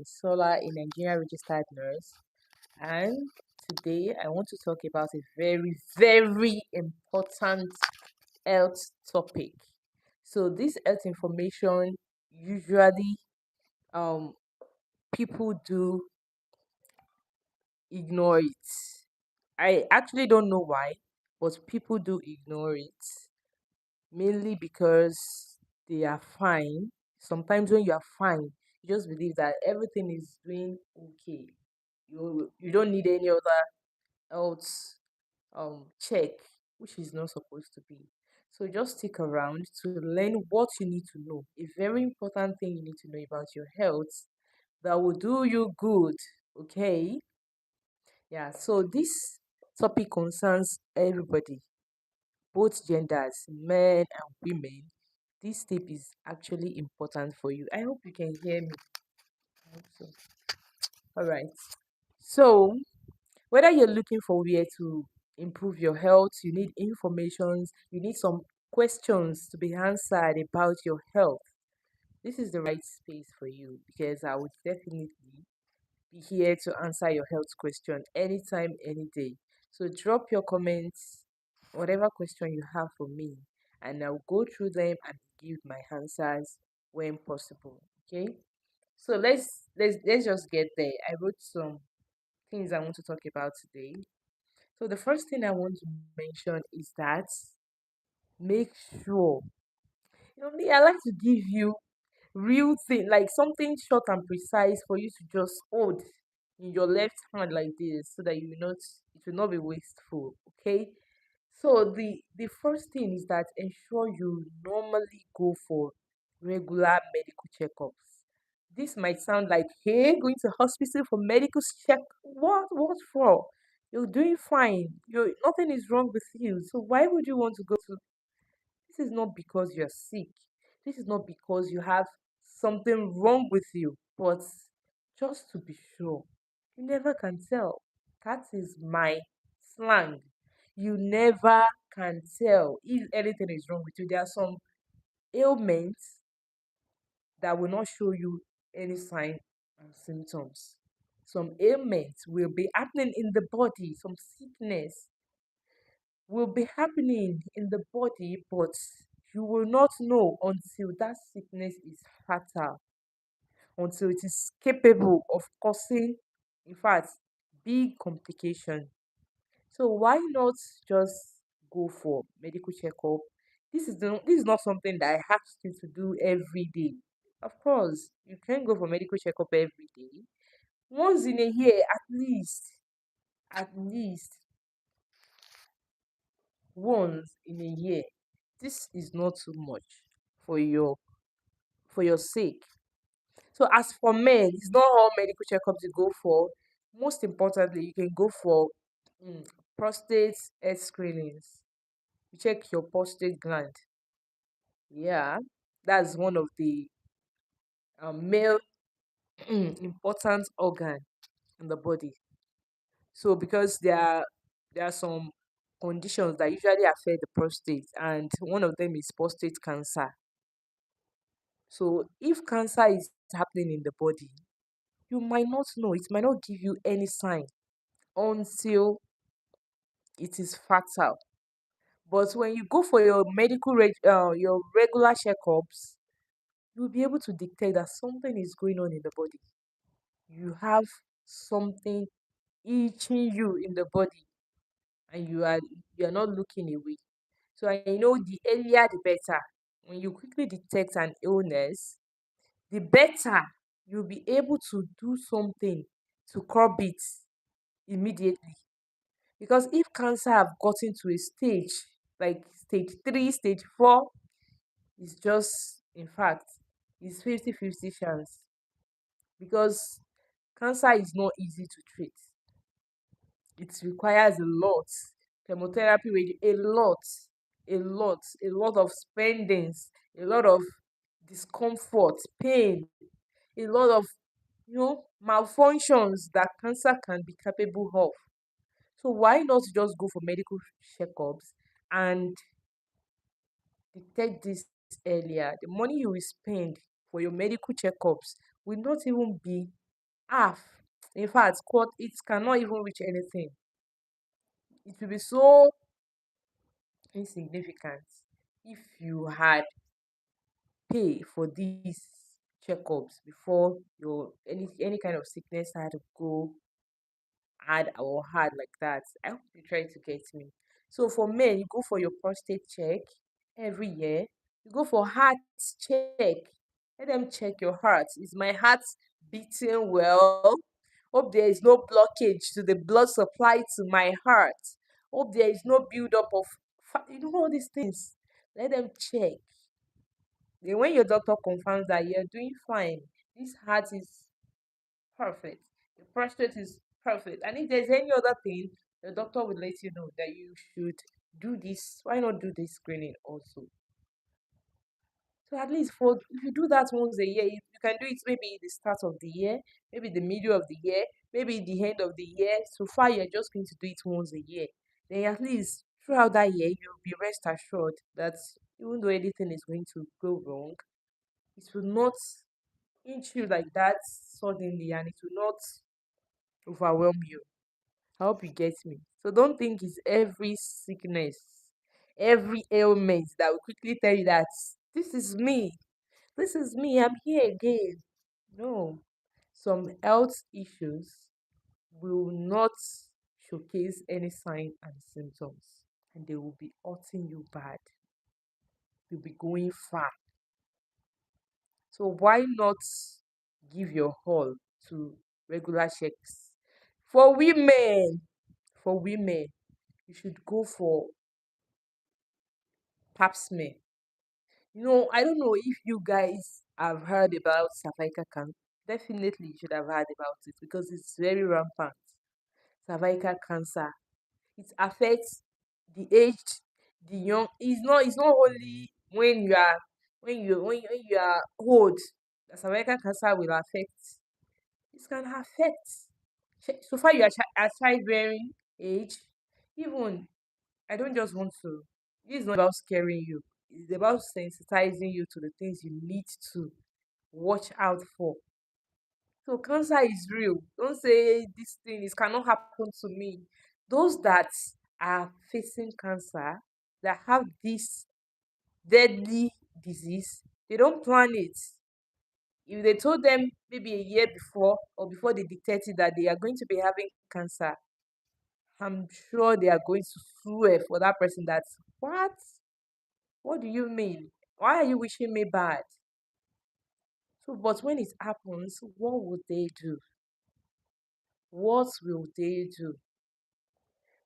Sola, a Nigerian registered nurse, and today I want to talk about a very, very important health topic. So, this health information usually um people do ignore it. I actually don't know why, but people do ignore it mainly because they are fine. Sometimes when you are fine, you just believe that everything is doing okay. You don't need any other health check, which is not supposed to be. So just stick around to learn what you need to know. A very important thing you need to know about your health that will do you good. Okay? Yeah, so this topic concerns everybody, both genders, men and women. This tip is actually important for you. I hope you can hear me. I hope so. All right. So, whether you're looking for where to improve your health, you need informations, you need some questions to be answered about your health, this is the right space for you because I would definitely be here to answer your health question anytime, any day. So drop your comments, whatever question you have for me, and I'll go through them and give my answers when possible. Okay. So let's just get there. I wrote some things I want to talk about today. So the first thing I want to mention is that make sure, me, I like to give you real thing, like something short and precise for you to just hold in your left hand like this so that it will not be wasteful. Okay. So the first thing is that ensure you normally go for regular medical checkups. This might sound like, hey, going to hospital for medical check. What for? You're doing fine. You're Nothing is wrong with you. So why would you want to go to? This is not because you're sick. This is not because you have something wrong with you, but just to be sure. You never can tell. That is my slang. You never can tell if anything is wrong with you. There are some ailments that will not show you any sign and symptoms. Some ailments will be happening in the body, some sickness will be happening in the body, but you will not know until that sickness is fatal, until it is capable of causing, in fact, big complication. So why not just go for medical checkup? This is not something that I ask you to do every day. Of course, you can go for medical checkup every day. Once in a year, at least once in a year. This is not too much for your sake. So as for men, it's not all medical checkups you go for. Most importantly, you can go for mm, prostate health screenings. You check your prostate gland. Yeah, that's one of the male important organ in the body. So because there are some conditions that usually affect the prostate, and one of them is prostate cancer. So if cancer is happening in the body, you might not know. It might not give you any sign until it is fatal. But when you go for your regular checkups, you'll be able to detect that something is going on in the body. You have something itching you in the body, and you are not looking away. So I know the earlier the better. When you quickly detect an illness, the better you'll be able to do something to curb it immediately. Because if cancer have gotten to a stage like stage 3, stage 4, it's just, in fact, it's 50-50 chance. Because cancer is not easy to treat. It requires a lot. Chemotherapy, a lot of spendings, a lot of discomfort, pain, a lot of malfunctions that cancer can be capable of. So why not just go for medical checkups and detect this earlier? The money you will spend for your medical checkups will not even be half. In fact, it cannot even reach anything. It will be so insignificant if you had pay for these checkups before your any kind of sickness had to go hard like that. I hope you try to get me. So for men, you go for your prostate check every year. You go for heart check. Let them check your heart. Is my heart beating well? Hope there is no blockage to the blood supply to my heart. Hope there is no buildup of all these things. Let them check. Then when your doctor confirms that you're doing fine, this heart is perfect, the prostate is perfect, and if there's any other thing, the doctor will let you know that you should do this. Why not do this screening also? So at least for if you do that once a year, you can do it maybe the start of the year, maybe the middle of the year, maybe the end of the year. So far, you're just going to do it once a year. Then at least throughout that year, you'll be rest assured that even though anything is going to go wrong, it will not hit you like that suddenly, and it will not overwhelm you. I hope you get me. So don't think it's every sickness, every ailment that will quickly tell you that this is me. This is me. I'm here again. No. Some health issues will not showcase any sign and symptoms, and they will be hurting you bad. You'll be going far. So why not give your all to regular checks? For women, for women, you should go for pap smear. I don't know if you guys have heard about cervical cancer. Definitely, you should have heard about it because it's very rampant. Cervical cancer. It affects the aged, the young. It's not only when you are old. The cervical cancer will affect. It can affect. So far, you are at childbearing age. Even I don't just want to. This is not about scaring you. It's about sensitizing you to the things you need to watch out for. So cancer is real. Don't say this thing is cannot happen to me. Those that are facing cancer, that have this deadly disease, they don't plan it. If they told them maybe a year before or before they detected that they are going to be having cancer, I'm sure they are going to swear for that person that what? What do you mean? Why are you wishing me bad? So, but when it happens, what would they do? What will they do?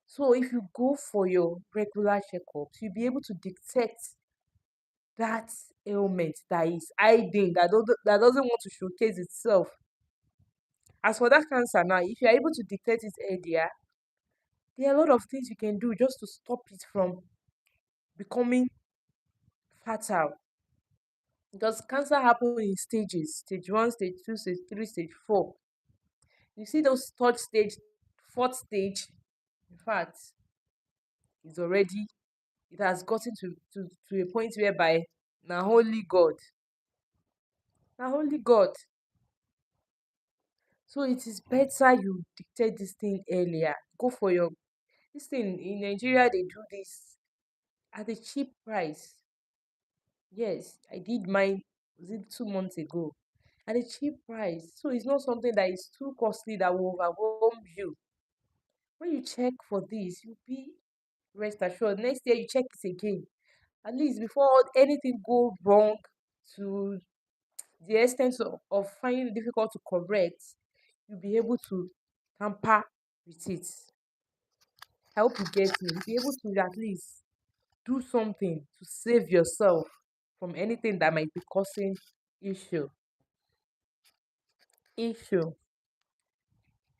So, if you go for your regular checkups, you'll be able to detect that ailment that is hiding, that doesn't want to showcase itself. As for that cancer now, if you're able to detect it earlier, there are a lot of things you can do just to stop it from becoming fatal. Because cancer happens in stages: stage one, stage two, stage three, stage four. You see those third stage, fourth stage, in fact, it's already it has gotten to a point whereby now only God, now only God. So it is better you detect this thing earlier. Go for your this thing in Nigeria. They do this at a cheap price. Yes, I did mine. Was it 2 months ago? At a cheap price. So it's not something that is too costly that will overwhelm you. When you check for this, you'll be rest assured. Next year you check it again. At least before anything go wrong to the extent of finding it difficult to correct, you'll be able to tamper with it. I hope you get me. Be able to at least do something to save yourself from anything that might be causing issue. Issue.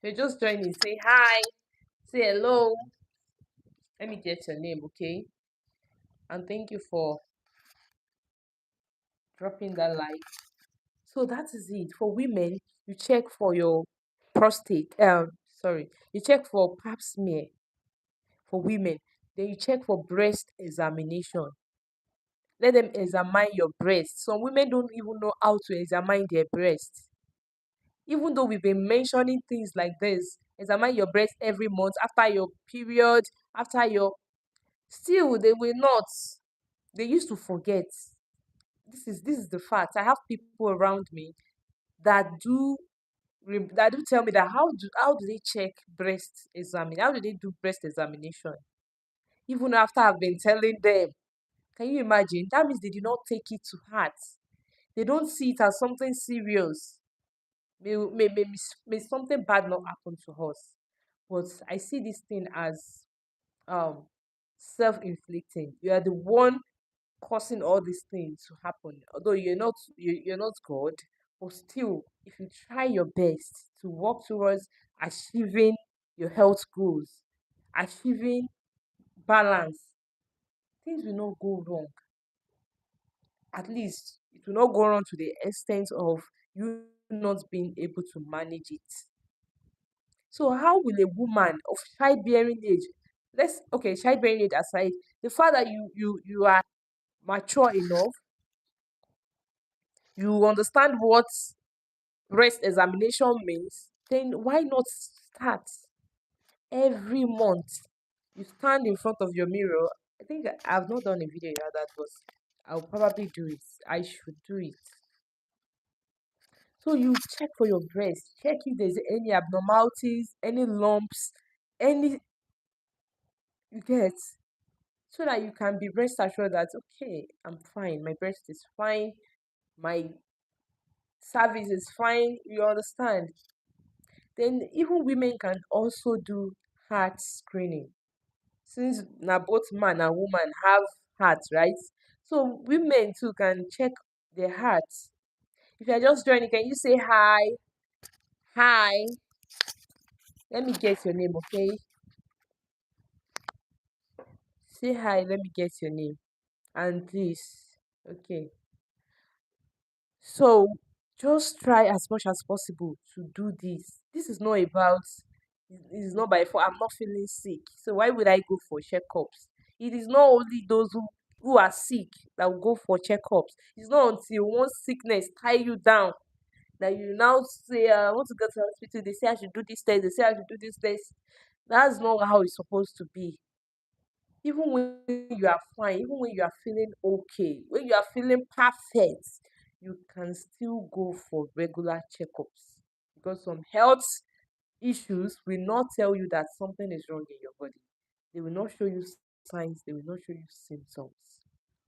You're just joining. Say hi. Say hello. Let me get your name, okay? And thank you for dropping that like. So that is it. For women, you check for your prostate. Sorry, you check for pap smear for women. Then you check for breast examination. Let them examine your breast. Some women don't even know how to examine their breast. Even though we've been mentioning things like this, examine your breast every month after your period, after your, still they will not. They used to forget. This is the fact. I have people around me that that do tell me that how do they check breast examine? How do they do breast examination? Even after I've been telling them, can you imagine? That means they did not take it to heart. They don't see it as something serious. May something bad not happen to us. But I see this thing as um self-inflicting. You are the one causing all these things to happen. Although you're not God, but still, if you try your best to work towards achieving your health goals, achieving balance, things will not go wrong. At least it will not go wrong to the extent of you not being able to manage it. So how will a woman of childbearing age, let's okay, childbearing age aside, the fact that you are mature enough, you understand what breast examination means, then why not start every month? You stand in front of your mirror. I think I've not done a video like that, but I'll probably do it. I should do it. So you check for your breast, check if there's any abnormalities, any lumps, any, you get, so that you can be rest assured that okay, I'm fine, my breast is fine, my cervix is fine. You understand? Then even women can also do heart screening. Since now both man and woman have hearts, right? So women too can check their hearts. If you're just joining, can you say hi? Hi. Let me get your name, okay? Say hi, let me get your name. And please. Okay. So just try as much as possible to do this. This is not about, it is not by fault. I'm not feeling sick. So why would I go for checkups? It is not only those who are sick that will go for checkups. It's not until one sickness tie you down that you now say, I want to go to the hospital. They say I should do this test. They say I should do this test. That's not how it's supposed to be. Even when you are fine, even when you are feeling okay, when you are feeling perfect, you can still go for regular checkups, because some health issues will not tell you that something is wrong in your body. They will not show you signs, they will not show you symptoms.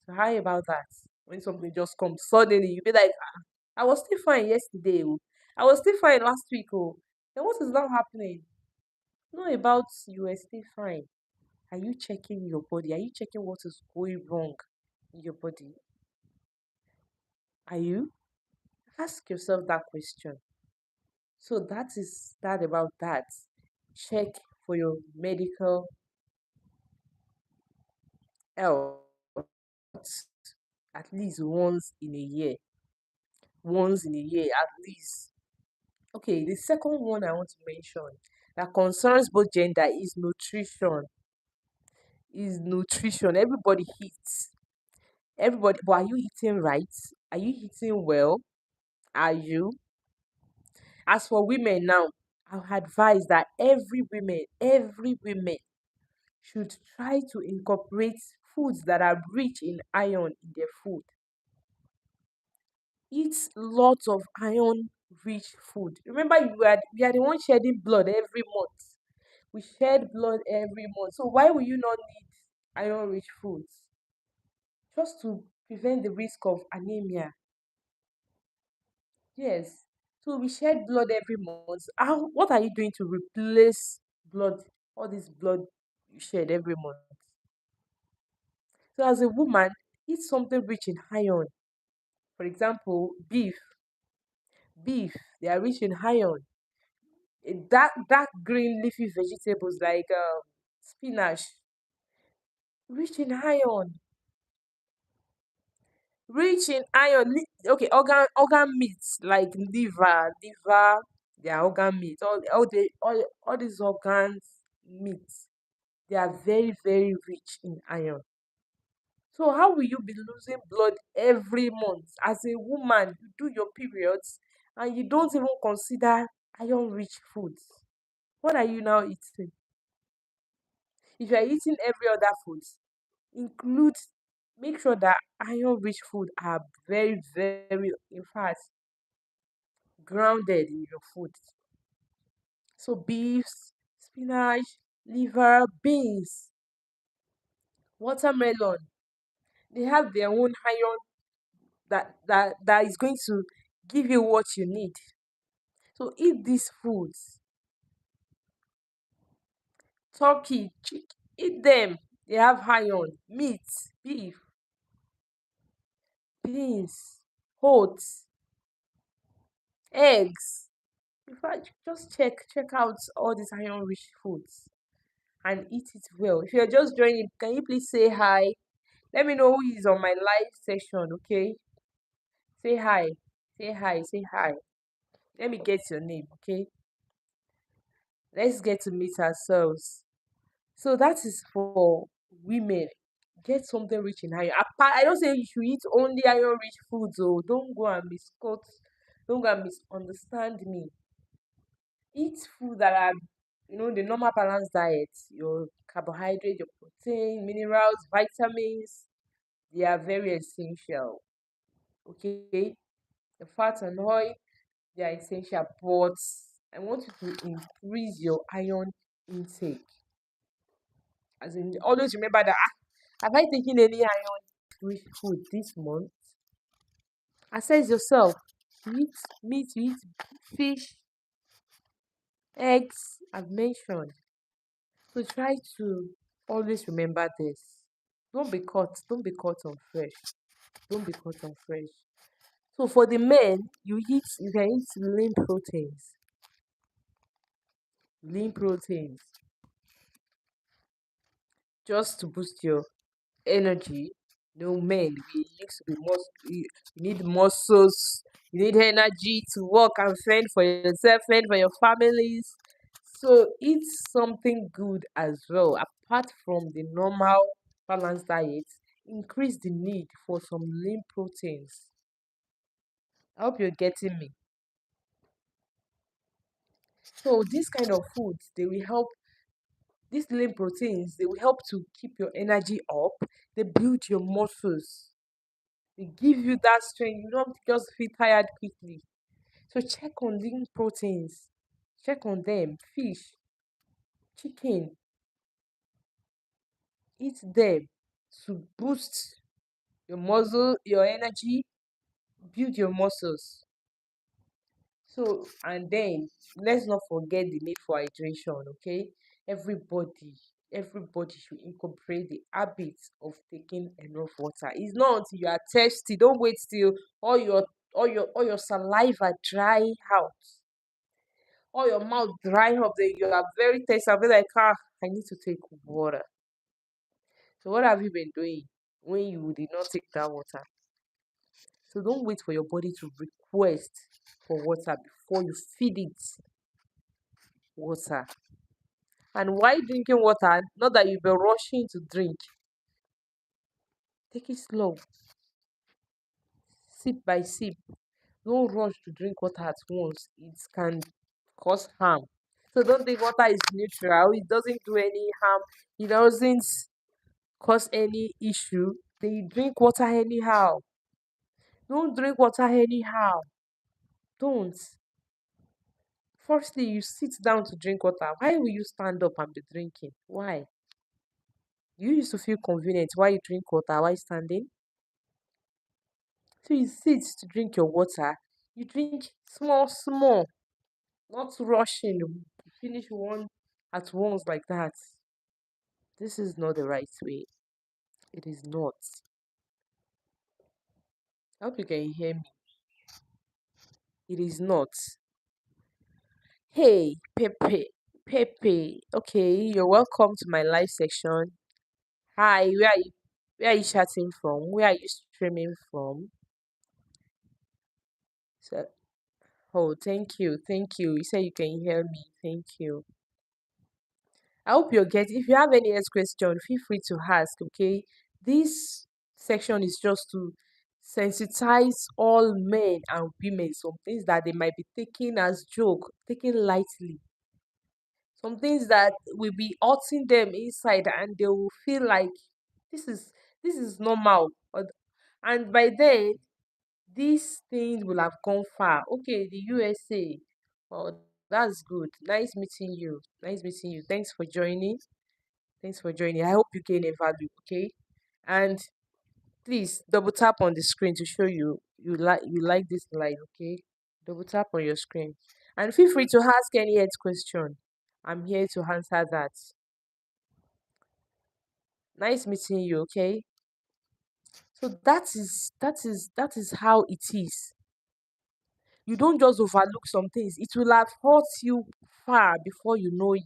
So how about that? When something just comes suddenly, you'll be like, "Ah, I was still fine yesterday. Oh. I was still fine last week. Oh. Then what is now happening? Not about you were still fine. Are you checking your body? Are you checking what is going wrong in your body? Are you? Ask yourself that question. So that is that about that. Check for your medical health at least once in a year. Once in a year, at least. Okay, the second one I want to mention that concerns both gender is nutrition. Is nutrition. Everybody eats. Everybody, but are you eating right? Are you eating well? Are you? As for women now, I would advise that every women should try to incorporate foods that are rich in iron in their food. Eat lots of iron rich food. Remember, we are the one shedding blood every month. We shed blood every month. So why will you not need iron rich foods? Just to prevent the risk of anemia. Yes. So we shed blood every month. How, what are you doing to replace blood, all this blood you shed every month? So as a woman, eat something rich in iron. For example, beef. Beef, they are rich in iron. Dark green leafy vegetables like spinach, rich in iron. Rich in iron. Okay, organ meats like liver, they are organ meat. All these organs meats, they are very rich in iron. So how will you be losing blood every month? As a woman, you do your periods and you don't even consider iron rich foods. What are you now eating? If you are eating every other foods, include make sure that iron rich food are very, very, in fact, grounded in your food. So beefs, spinach, liver, beans, watermelon, they have their own iron that is going to give you what you need. So eat these foods. Turkey, chicken, eat them. They have iron, meat, beef, beans, oats, eggs. In fact, just check out all these iron rich foods and eat it well. If you're just joining, can you please say hi? Let me know who is on my live session, okay? Say hi. Say hi. Say hi. Let me get your name, okay? Let's get to meet ourselves. So that is for women. Get something rich in iron. I don't say you should eat only iron rich foods, oh. Don't go and misquote. Don't go and misunderstand me. Eat food that are, the normal balanced diet. Your carbohydrate, your protein, minerals, vitamins. They are very essential. Okay? The fat and oil, they are essential, but I want you to increase your iron intake. As in, always remember that have I taken any iron rich food this month? Assess yourself. You eat meat, you eat fish, eggs, I've mentioned. So try to always remember this. Don't be caught on fresh. Don't be caught on fresh. So for the men, you can eat lean proteins, just to boost your energy. No, men, we used to be you need muscles, you need energy to work and fend for yourself, fend for your families. So eat something good as well, apart from the normal balanced diet. Increase the need for some lean proteins. I hope you're getting me. So these kind of foods, they will help. These lean proteins, they will help to keep your energy up. They build your muscles. They give you that strength. You don't just feel tired quickly. So check on lean proteins. Check on them. Fish, chicken, eat them to boost your muscle, your energy, build your muscles. So, and then let's not forget the need for hydration, okay? Everybody, everybody should incorporate the habit of taking enough water. It's not until you are thirsty. Don't wait till all your all your saliva dry out, all your mouth dry up. Then you are very thirsty. I'll be like, I need to take water. So what have you been doing when you did not take that water? So don't wait for your body to request for water before you feed it water. And while drinking water, not that you'll be rushing to drink, take it slow, sip by sip. Don't rush to drink water at once. It can cause harm. So don't think water is neutral. It doesn't do any harm. It doesn't cause any issue. Then you drink water anyhow. Don't drink water anyhow. Don't. Firstly, you sit down to drink water. Why will you stand up and be drinking? Why? You used to feel convenient while you drink water while standing. So you sit to drink your water. You drink small, small, not rushing. Finish one at once like that. This is not the right way. It is not. I hope you can hear me. It is not. Hey, Pepe, Pepe. Okay, you're welcome to my live section. Hi, where are you? Where are you chatting from? Where are you streaming from? So, oh, thank you, thank you. You say you can hear me. Thank you. I hope you're getting. If you have any else question, feel free to ask. Okay, this section is just to sensitize all men and women, some things that they might be taking as joke, taking lightly, some things that will be hurting them inside, and they will feel like this is this is normal. And by then, these things will have gone far. Okay, the USA. Oh, that's good. Nice meeting you. Nice meeting you. Thanks for joining. Thanks for joining. I hope you gain a value. Okay, and please double tap on the screen to show you like this live. Okay, double tap on your screen, and feel free to ask any health question. I'm here to answer that. Nice meeting you. Okay, so that is how it is. You don't just overlook some things. It will have hurt you far before you know it.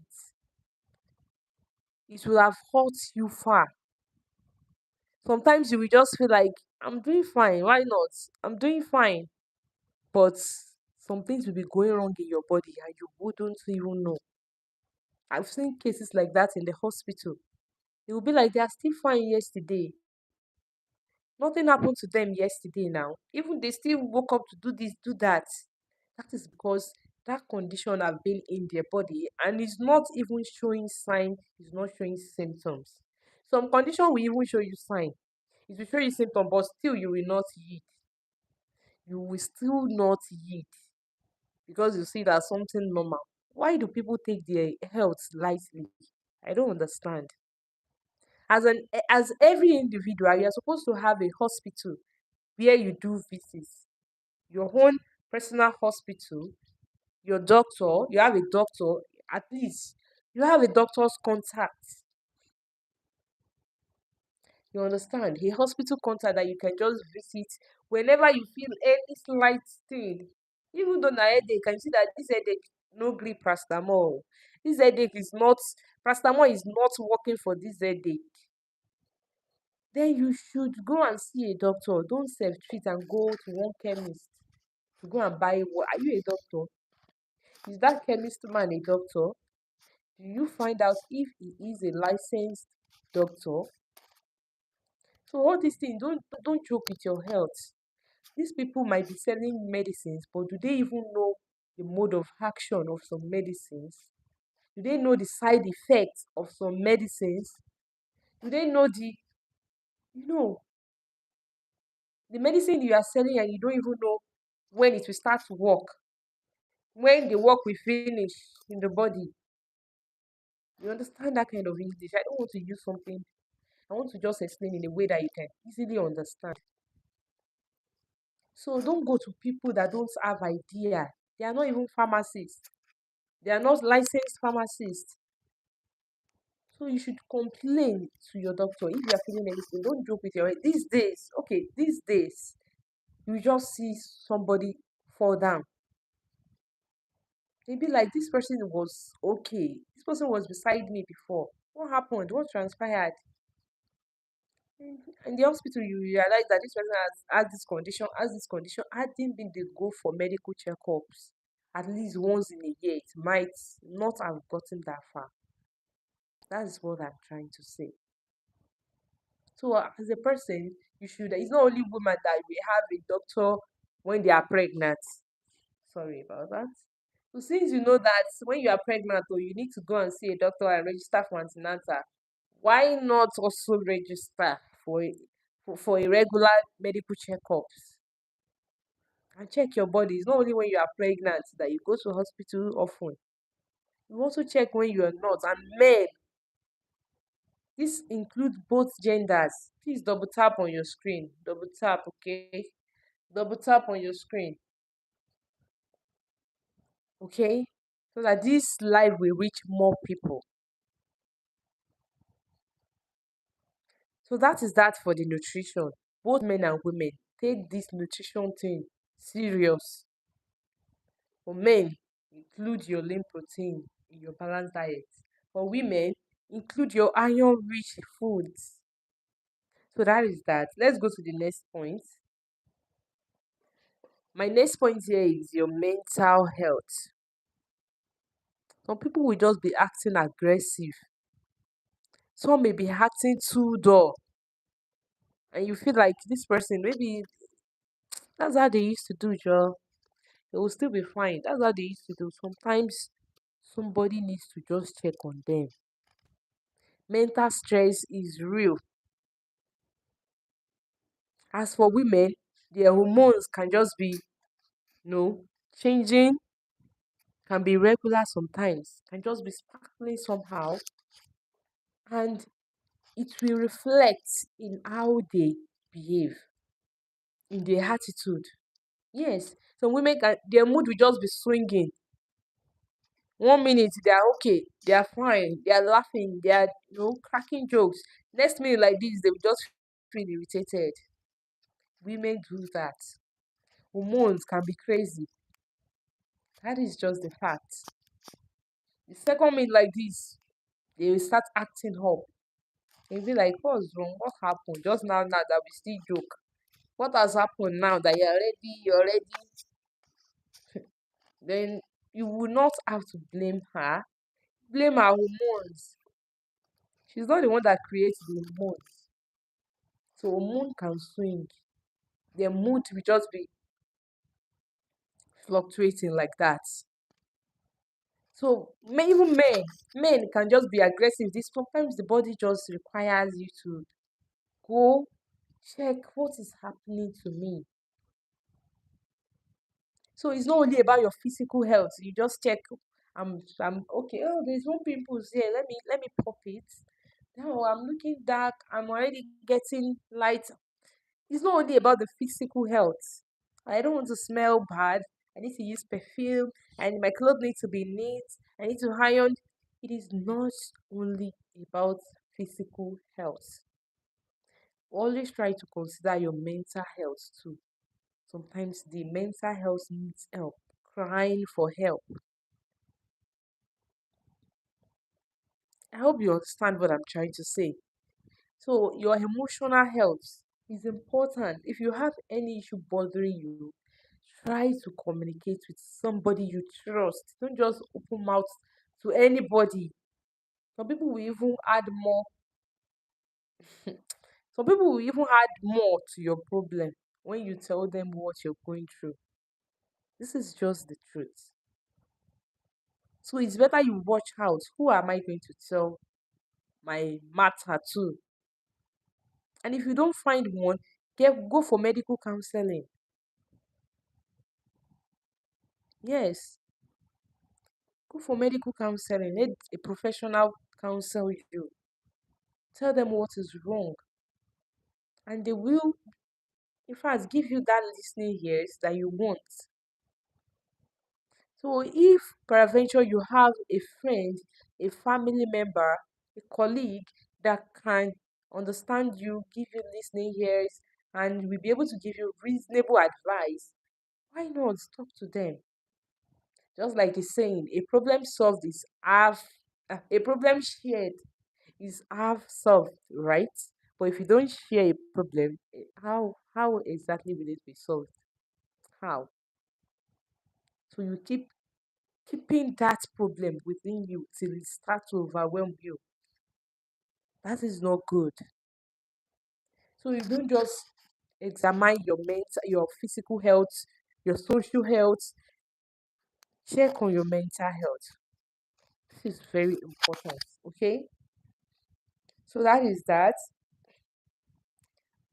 It will have hurt you far. Sometimes you will just feel like, I'm doing fine. Why not? I'm doing fine. But some things will be going wrong in your body and you wouldn't even know. I've seen cases like that in the hospital. It will be like they are still fine yesterday. Nothing happened to them yesterday now. Even they still woke up to do this, do that. That is because that condition have been in their body and is not even showing sign, is not showing symptoms. Some condition will even show you sign. It will show you symptom, but still you will not yield. You will still not yield because you see that something normal. Why do people take their health lightly? I don't understand. As every individual, you're supposed to have a hospital where you do visits. Your own personal hospital, your doctor, you have a doctor, at least you have a doctor's contact. You understand? A hospital contact that you can just visit whenever you feel any slight thing. Even though na headache, can you see that this headache no gree paracetamol. This headache is not paracetamol is not working for this headache. Then you should go and see a doctor. Don't self-treat and go to one chemist to go and buy what. Are you a doctor? Is that chemist man a doctor? Do you find out if he is a licensed doctor? So all these things, don't joke with your health. These people might be selling medicines, but do they even know the mode of action of some medicines? Do they know the side effects of some medicines? Do they know you know, the medicine you are selling and you don't even know when it will start to work, when the work will finish in the body? You understand that kind of English? I don't want to use something. I want to just explain in a way that you can easily understand. So don't go to people that don't have idea. They are not even pharmacists. They are not licensed pharmacists. So you should complain to your doctor if you are feeling anything. Don't joke with your head. These days, okay, these days, you just see somebody fall down. They be like, this person was okay. This person was beside me before. What happened? What transpired? In the hospital, you realize that this person has this condition, hadn't been they go for medical checkups at least once in a year. It might not have gotten that far. That is what I'm trying to say. So, as a person, you should. It's not only women that we have a doctor when they are pregnant. Sorry about that. So, since you know that when you are pregnant, or you need to go and see a doctor and register for antenatal, why not also register for a regular medical checkups and check your body? It's not only when you are pregnant that you go to hospital often. You also check when you are not. And men, this includes both genders. Please double tap on your screen. Double tap, okay? Double tap on your screen, okay? So that this live will reach more people. So that is that for the nutrition. Both men and women take this nutrition thing serious. For men, include your lean protein in your balanced diet. For women, include your iron rich foods. So that is that. Let's go to the next point. My next point here is your mental health. Some people will just be acting aggressive. Some may be acting too dull. And you feel like this person, maybe That's how they used to do, Joe. They will still be fine. That's how they used to do. Sometimes somebody needs to just check on them. Mental stress is real. As for women, their hormones can just be, changing, can be regular sometimes, can just be sparkling somehow, and it will reflect in how they behave, in their attitude. Yes, some women can, their mood will just be swinging. 1 minute they are okay, they are fine, they are laughing, they are cracking jokes. Next minute like this, they will just feel irritated. Women do that. Hormones can be crazy. That is just the fact. The second minute like this, they will start acting up. They'll be like, what's wrong? What happened? Just now that we still joke. What has happened now that you're ready? Then you will not have to blame her. Blame her hormones. She's not the one that creates the hormones. So hormone can swing. Their mood will just be fluctuating like that. So even men can just be aggressive. This sometimes the body just requires you to go check what is happening to me. So it's not only about your physical health. You just check. I'm okay. Oh, there's one pimples here. Let me pop it. No, I'm looking dark. I'm already getting light. It's not only about the physical health. I don't want to smell bad. I need to use perfume, and my clothes need to be neat. I need to iron. It is not only about physical health. Always try to consider your mental health too. Sometimes the mental health needs help, crying for help. I hope you understand what I'm trying to say. So, your emotional health is important. If you have any issue bothering you, try to communicate with somebody you trust. Don't just open mouth to anybody. Some people will even add more. Some people will even add more to your problem when you tell them what you're going through. This is just the truth. So it's better you watch out. Who am I going to tell my matter to? And if you don't find one, go for medical counseling. Yes, go for medical counseling. Let a professional counsel you. Tell them what is wrong, and they will, in fact, give you that listening ears that you want. So, if peradventure you have a friend, a family member, a colleague that can understand you, give you listening ears, and will be able to give you reasonable advice, why not talk to them? Just like the saying, a problem solved is half, a problem shared is half solved, right? But if you don't share a problem, how exactly will it be solved? How? So you keeping that problem within you till it starts to overwhelm you. That is not good. So you don't just examine your physical health, your social health. Check on your mental health. This is very important. Okay. So that is that.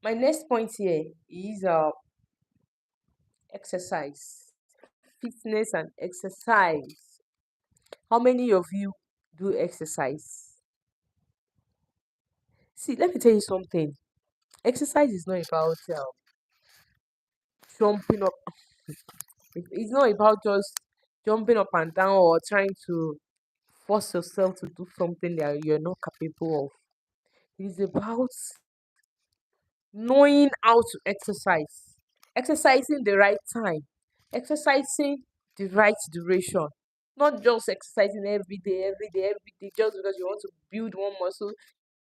My next point here is exercise, fitness, and exercise. How many of you do exercise? See, let me tell you something. Exercise is not about jumping up. It's not about just jumping up and down or trying to force yourself to do something that you're not capable of. It is about knowing how to exercise, exercising the right time, exercising the right duration, not just exercising every day, just because you want to build one muscle,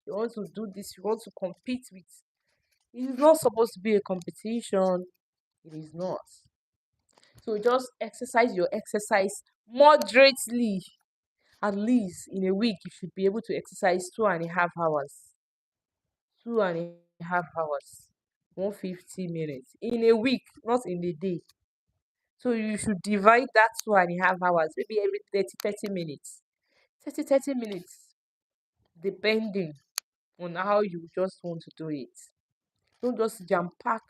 you want to do this, you want to compete with. It is not supposed to be a competition. It is not. So just exercise your exercise moderately. At least in a week, you should be able to exercise 2.5 hours. 2.5 hours. 150 minutes in a week, not in a day. So you should divide that 2.5 hours, maybe every 30 minutes. 30 minutes, depending on how you just want to do it. Don't just jam pack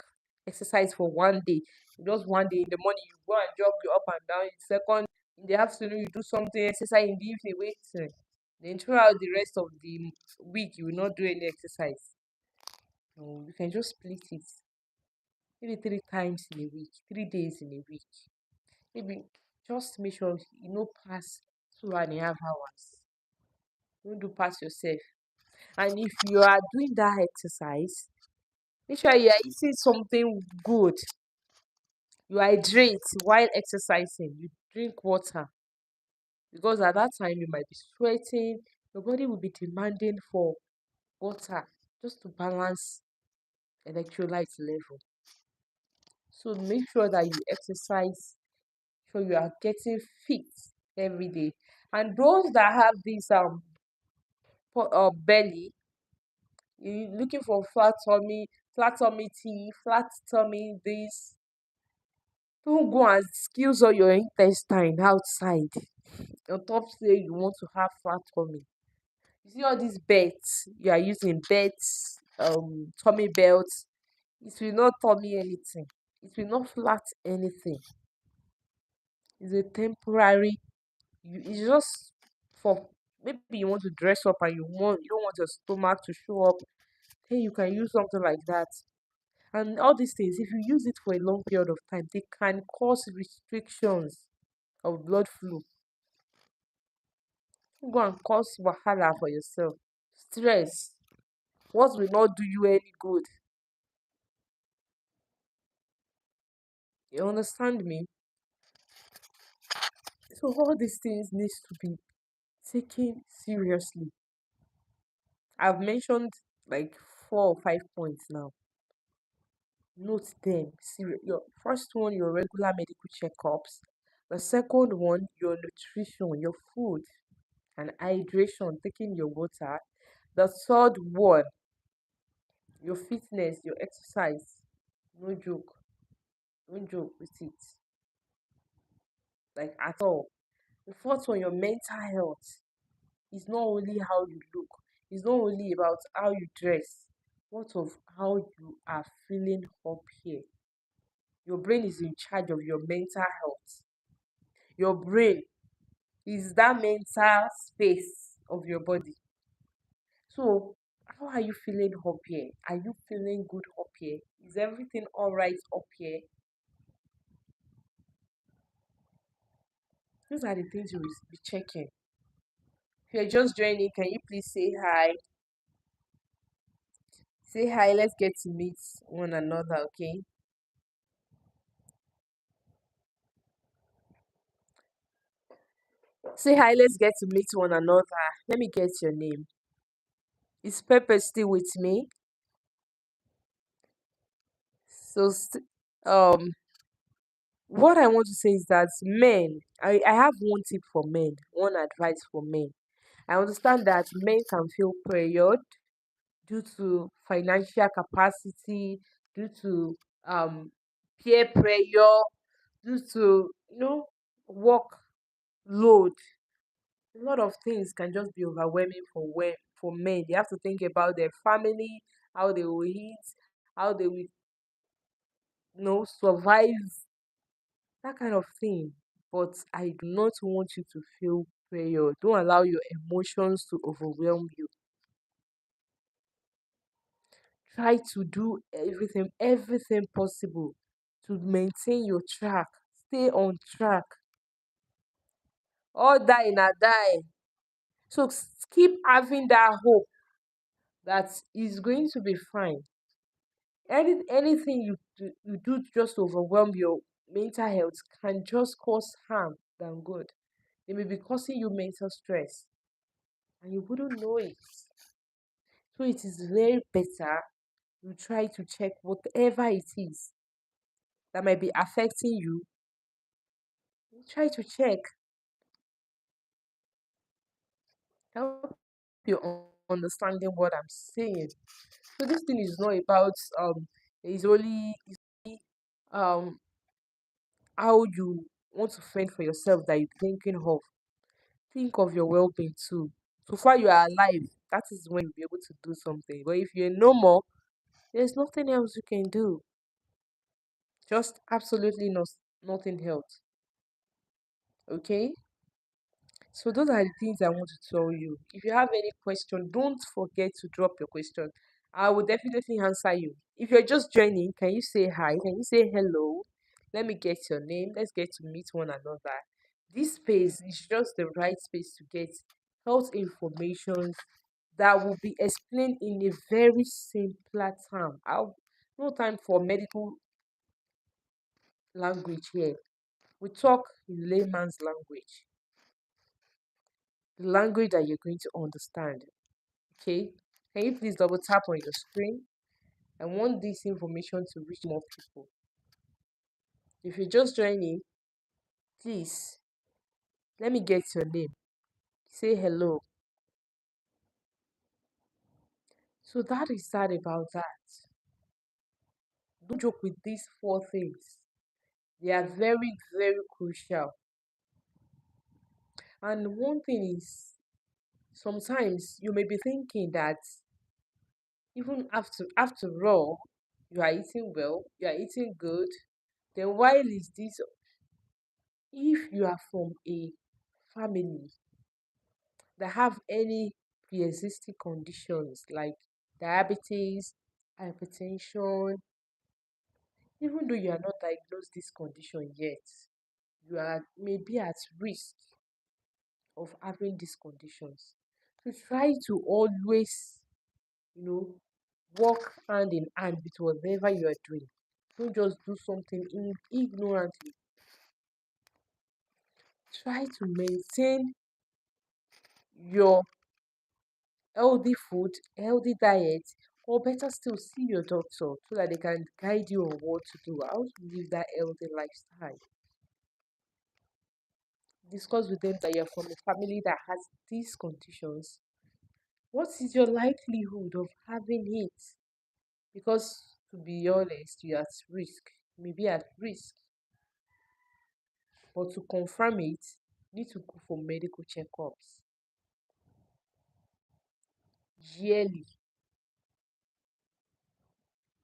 exercise for one day. Just one day in the morning, you go and jog you up and down. In second, in the afternoon, you do something, exercise in the evening, wait. Then throughout the rest of the week, you will not do any exercise. No, you can just split it. Maybe 3 times in a week, 3 days in a week. Maybe just make sure you no pass 2.5 hours. Don't do pass yourself. And if you are doing that exercise, make sure you are eating something good. You hydrate while exercising. You drink water, because at that time you might be sweating. Your body will be demanding for water just to balance electrolyte level. So make sure that you exercise, so you are getting fit every day. And those that have this belly, you looking for flat tummy tea, flat tummy this, don't go and squeeze all your intestine outside on top say you want to have flat tummy. You see all these beds you are using, beds, tummy belts, it will not tummy anything. It will not flat anything. It's a temporary. It's just for, maybe you want to dress up and you don't want your stomach to show up. Then you can use something like that. And all these things, if you use it for a long period of time, they can cause restrictions of blood flow. Go and cause wahala for yourself. Stress. What will not do you any good? You understand me? So all these things needs to be taken seriously. I've mentioned like 4 or 5 points now. Note them. Your first one, your regular medical checkups. The second one, your nutrition, your food and hydration, taking your water. The third one, your fitness, your exercise. No joke. Don't joke with it. Like at all. The fourth one, your mental health. It's not only how you look, it's not only about how you dress. What of how you are feeling up here? Your brain is in charge of your mental health. Your brain is that mental space of your body. So, how are you feeling up here? Are you feeling good up here? Is everything all right up here? Those are the things you will be checking. If you're just joining, can you please say hi? Say hi, let's get to meet one another, okay? Say hi, let's get to meet one another. Let me get your name. Is Pepper still with me? So, um, what I want to say is that men, I have one tip for men, one advice for men. I understand that men can feel pressured due to financial capacity, due to peer pressure, due to work load. A lot of things can just be overwhelming for men. They have to think about their family, how they will eat, how they will survive, that kind of thing. But I do not want you to feel pressure. Don't allow your emotions to overwhelm you. Try to do everything possible to maintain your track. Stay on track. All die in a die. So keep having that hope that it's going to be fine. Anything you do just to overwhelm your mental health can just cause harm than good. It may be causing you mental stress and you wouldn't know it. So it is very better you try to check whatever it is that might be affecting you. You try to check. I hope you're understanding what I'm saying. So this thing is not about It's only um how you want to fend for yourself that you're thinking of. Think of your well-being too. So far you are alive, that is when you'll be able to do something. But if you're no more, there's nothing else you can do. Just absolutely nothing else. Okay? So those are the things I want to tell you. If you have any question, don't forget to drop your question. I will definitely answer you. If you're just joining, can you say hi? Can you say hello? Let me get your name. Let's get to meet one another. This space is just the right space to get health information that will be explained in a very simpler term. No time for medical language here. We talk in layman's language, the language that you're going to understand. Okay? Can you please double tap on your screen? I want this information to reach more people. If you're just joining, please let me get your name. Say hello. So that is sad about that. Don't joke with these four things. They are very, very crucial. And one thing is, sometimes you may be thinking that even after all, you are eating well, you are eating good. Then why is this? If you are from a family that have any pre-existing conditions like diabetes, hypertension, even though you are not diagnosed this condition yet, you are maybe at risk of having these conditions. So try to always, you know, work hand in hand with whatever you are doing. Don't just do something ignorantly. Try to maintain your healthy food, healthy diet, or better still, see your doctor so that they can guide you on what to do, how to live that healthy lifestyle. Discuss with them that you're from a family that has these conditions. What is your likelihood of having it? Because to be honest, you're at risk, maybe at risk, but to confirm it, you need to go for medical checkups yearly.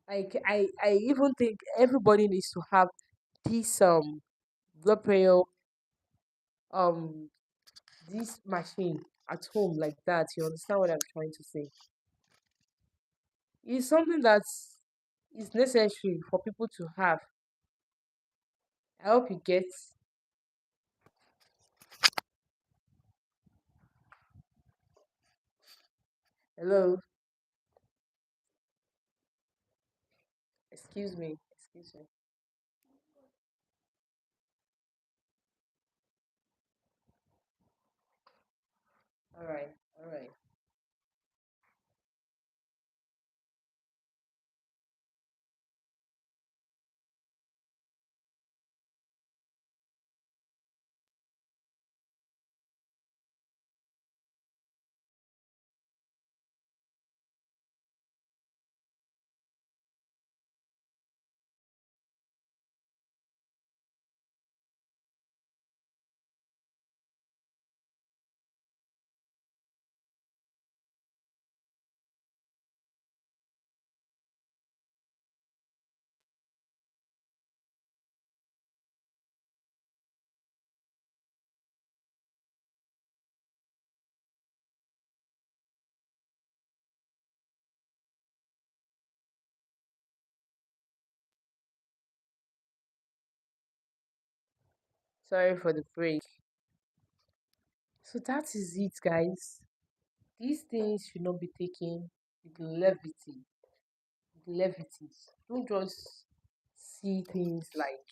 I even think everybody needs to have this blood pressure um this machine at home like that. You understand what I'm trying to say? It's something that is necessary for people to have. I hope you get. Hello, excuse me, excuse me. All right, all right. Sorry for the break. So that is it, guys. These things should not be taken with levity. With levity. Don't just see things like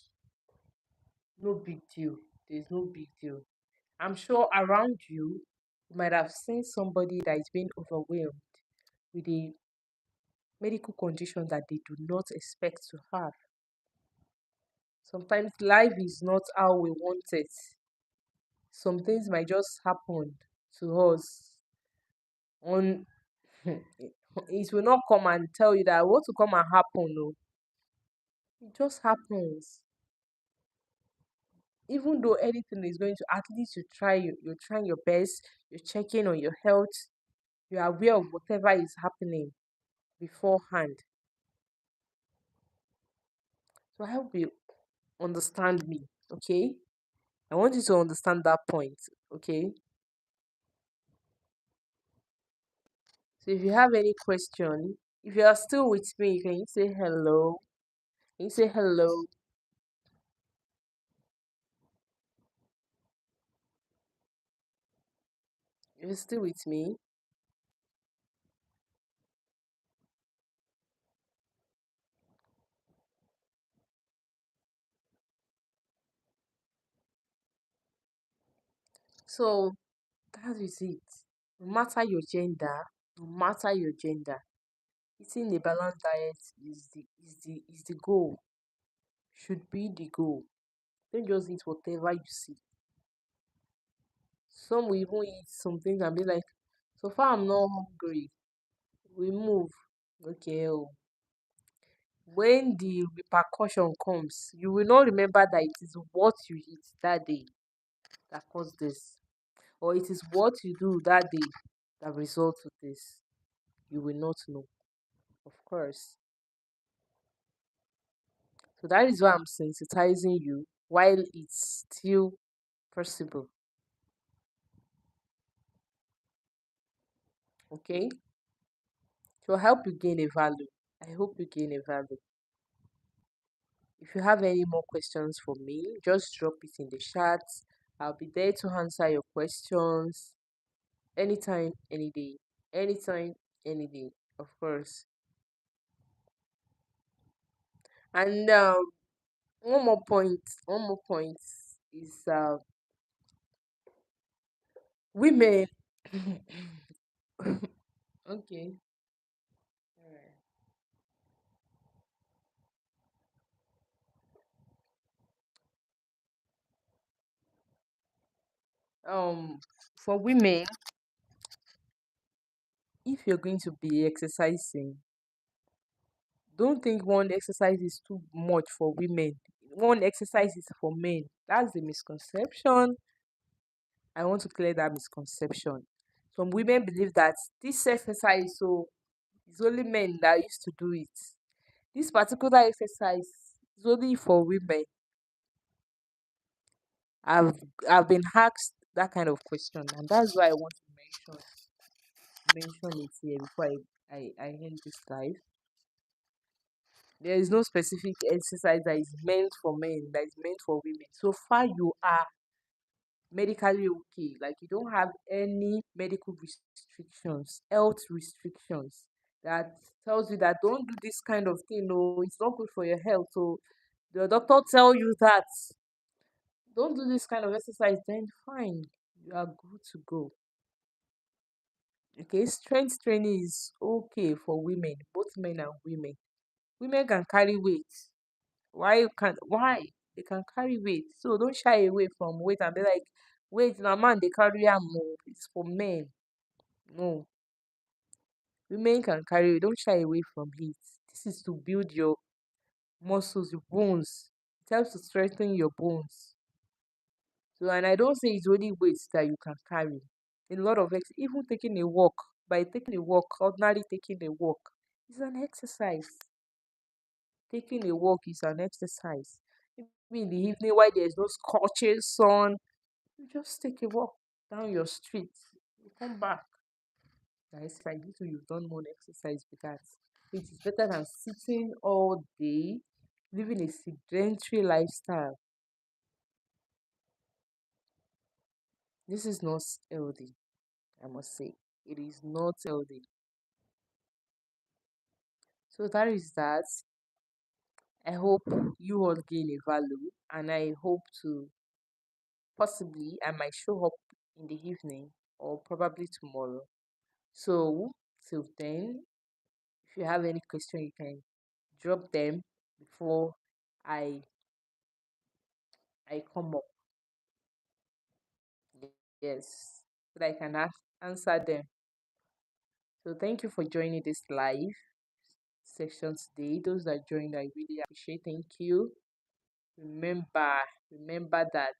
no big deal. There's no big deal. I'm sure around you, you might have seen somebody that is being overwhelmed with a medical condition that they do not expect to have. Sometimes life is not how we want it. Some things might just happen to us on it will not come and tell you that what will come and happen. No. It just happens. Even though anything is going to, at least you try, you're trying your best, you're checking on your health, you're aware of whatever is happening beforehand. So I hope you understand me, okay? I want you to understand that point, okay? So if you have any question, if you are still with me, can you say hello? Can you say hello? If you're still with me. So that is it. No matter your gender, no matter your gender, eating a balanced diet is the goal. Should be the goal. Don't just eat whatever you see. Some will even eat something and be like, so far I'm not hungry. We move. Okay. Oh. When the repercussion comes, you will not remember that it is what you eat that day that caused this, or it is what you do that day that results to this. You will not know, of course. So that is why I'm sensitizing you while it's still possible. Okay? To help you gain a value. I hope you gain a value. If you have any more questions for me, just drop it in the chat. I'll be there to answer your questions anytime, any day. Anytime, any day, of course. And one more point is women. Okay. Alright. For women, if you're going to be exercising, don't think one exercise is too much for women. One exercise is for men. That's the misconception. I want to clear that misconception. Some women believe that this exercise, so it's only men that used to do it. This particular exercise is only for women. I've I've been asked that kind of question, and that's why I want to mention it here before I end this live. There is no specific exercise that is meant for men, that is meant for women. So far, you are medically okay. Like you don't have any medical restrictions, health restrictions that tells you that don't do this kind of thing. No, it's not good for your health. So the doctor tell you that don't do this kind of exercise. Then fine, you are good to go. Okay, strength training is okay for women, both men and women. Women can carry weight. Why they can carry weight? So don't shy away from weight and be like, wait, na man they carry am o. It's for men. No, women can carry weight. Don't shy away from it. This is to build your muscles, your bones. It helps to strengthen your bones. So, and I don't say it's only weights that you can carry. A lot of even taking a walk. By taking a walk, ordinarily taking a walk is an exercise. Taking a walk is an exercise. Maybe in the evening while there's no scorching sun, you just take a walk down your street. You come back. That's like this you've done more exercise with that. It is better than sitting all day, living a sedentary lifestyle. This is not healthy, I must say. It is not healthy. So that is that. I hope you all gain a value, and I hope to possibly I might show up in the evening or probably tomorrow. So till then, if you have any question, you can drop them before I I come up. Yes, so that I can answer them. So thank you for joining this live. section today. Those that joined, I really appreciate. Thank you. Remember, remember that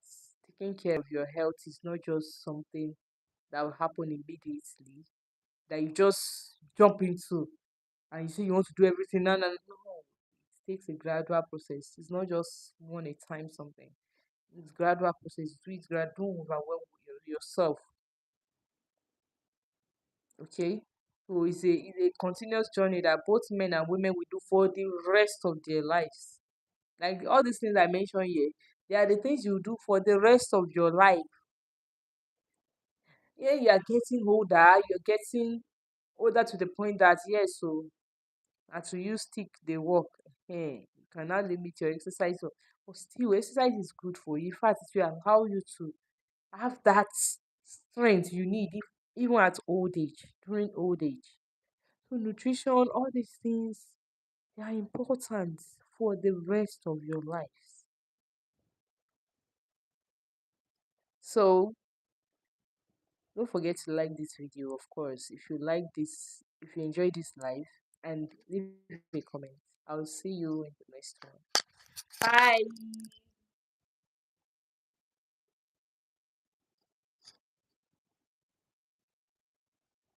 taking care of your health is not just something that will happen immediately, that you just jump into and you say you want to do everything now. No, no, no. It takes a gradual process. It's not just one a time something. It's gradual process. Do it gradual. Don't overwhelm yourself. Okay. So it's a continuous journey that both men and women will do for the rest of their lives. Like all these things I mentioned here, they are the things you do for the rest of your life. Yeah, you are getting older, you're getting older to the point that yes, so and to use stick they work. You cannot limit your exercise. But still, exercise is good for you. In fact, it will allow you to have that strength you need even at old age, during old age. So nutrition, all these things, they are important for the rest of your life. So don't forget to like this video, of course. If you like this, if you enjoy this live, and leave a comment. I'll see you in the next one. Bye.